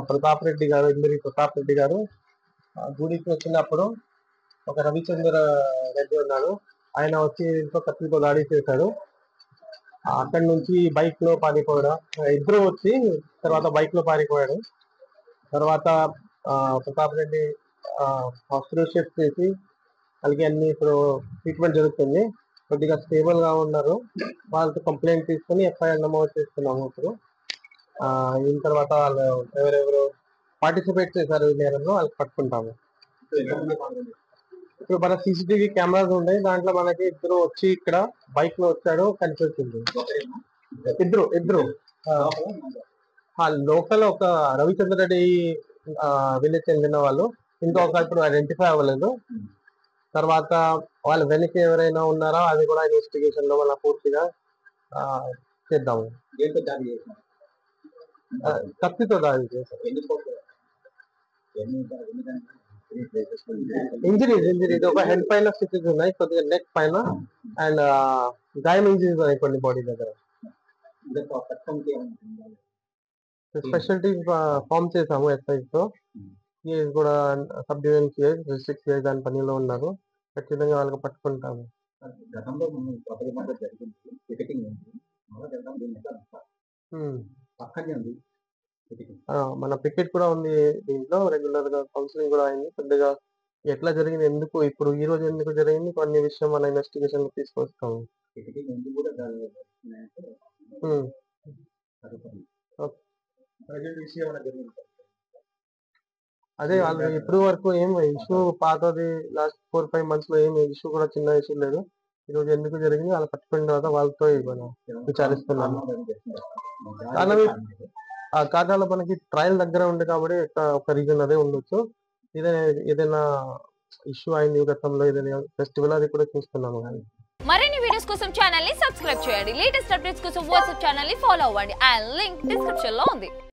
ప్రతాప్ రెడ్డి గారు, ఇందిరి ప్రతాప్ రెడ్డి గారు గుడికి వచ్చినప్పుడు ఒక రవిచంద్ర రెడ్డి ఉన్నాడు. ఆయన వచ్చి ఇంట్లో కత్తితో దాడి చేశాడు. అక్కడి నుంచి బైక్ లో పారిపోయాడు. ఇద్దరు వచ్చి తర్వాత బైక్ లో పారిపోయాడు. తర్వాత ప్రతాప్ రెడ్డి హాస్పిటల్ షిఫ్ట్ చేసి వాళ్ళకి అన్ని ఇప్పుడు ట్రీట్మెంట్ జరుగుతుంది. కొద్దిగా స్టేబుల్ గా ఉన్నారు. వాళ్ళతో కంప్లైంట్ తీసుకుని ఎఫ్ఐఆర్ నమోదు చేస్తున్నాము. ఇప్పుడు అయిన తర్వాత వాళ్ళు ఎవరెవరు పార్టిసిపేట్ చేశారు ఈ నేరంలో వాళ్ళకి పట్టుకుంటాము. ఇప్పుడు మన సీసీటీవీ కెమెరాస్ ఉన్నాయి. దాంట్లో మనకి ఇద్దరు వచ్చి ఇక్కడ బైక్ లో వచ్చాడు కనిపిస్తుంది. ఇద్దరు లోకల్ ఒక రవిచంద్ర రెడ్డి విలేజ్ చెందిన వాళ్ళు. ఇంకొక ఇప్పుడు ఐడెంటిఫై అవ్వలేదు. తర్వాత వాళ్ళ వెనక ఎవరైనా ఉన్నారా అది కూడా ఇన్వెస్టిగేషన్ లో వాళ్ళ పూర్తిగా చేద్దాము. కత్తితో దాడి చేశారు. ఇంజరీస్ ఒక హెడ్ పైన స్టిచెస్ ఉన్నాయి, కొద్దిగా నెక్ పైన అండ్ గాయం ఇంజరీస్ ఉన్నాయి కొన్ని బాడీ దగ్గర. స్పెషాలిటీ ఫామ్ చేసాము ఎస్ఐస్ తో. కూడా sub division CI, district CI దాని పనిలో ఉన్నారు. ఖచ్చితంగా వాళ్ళకి పట్టుకుంటాము. మన పికెట్ కూడా ఉంది దీంట్లో. రెగ్యులర్ గా కౌన్సిలింగ్ కూడా అయింది. పెద్దగా ఎట్లా జరిగింది, ఎందుకు ఇప్పుడు ఈ రోజు ఎందుకు జరిగింది, కొన్ని విషయం మన ఇన్వెస్టిగేషన్ తీసుకొస్తాము. అదే వాళ్ళు ఇప్పుడు వరకు ఏం ఇష్యూ పాతది లాస్ట్ 4-5 months లో ఏం ఇష్యూ కూడా చిన్న ఇష్యూ లేదు. ఈ రోజు ఎందుకు జరిగింది వాళ్ళు పట్టుకున్న తర్వాత వాళ్ళతో విచారిస్తున్నాము. ఆ కారణాలు మనకి ట్రయల్ దగ్గర ఉంది కాబట్టి ఒక రీజన్ అదే ఉండొచ్చు. ఏదైనా ఇష్యూ అయింది గతంలో, ఏదైనా ఫెస్టివల్ అది కూడా చూస్తున్నాము. మరిన్ని వీడియోస్ కోసం ఛానల్ ని సబ్స్క్రైబ్ చేయండి. లేటెస్ట్ అప్డేట్స్ కోసం వాట్సాప్ ఛానల్ ని ఫాలో అవ్వండి. ఆ లింక్ డిస్క్రిప్షన్ లో ఉంది.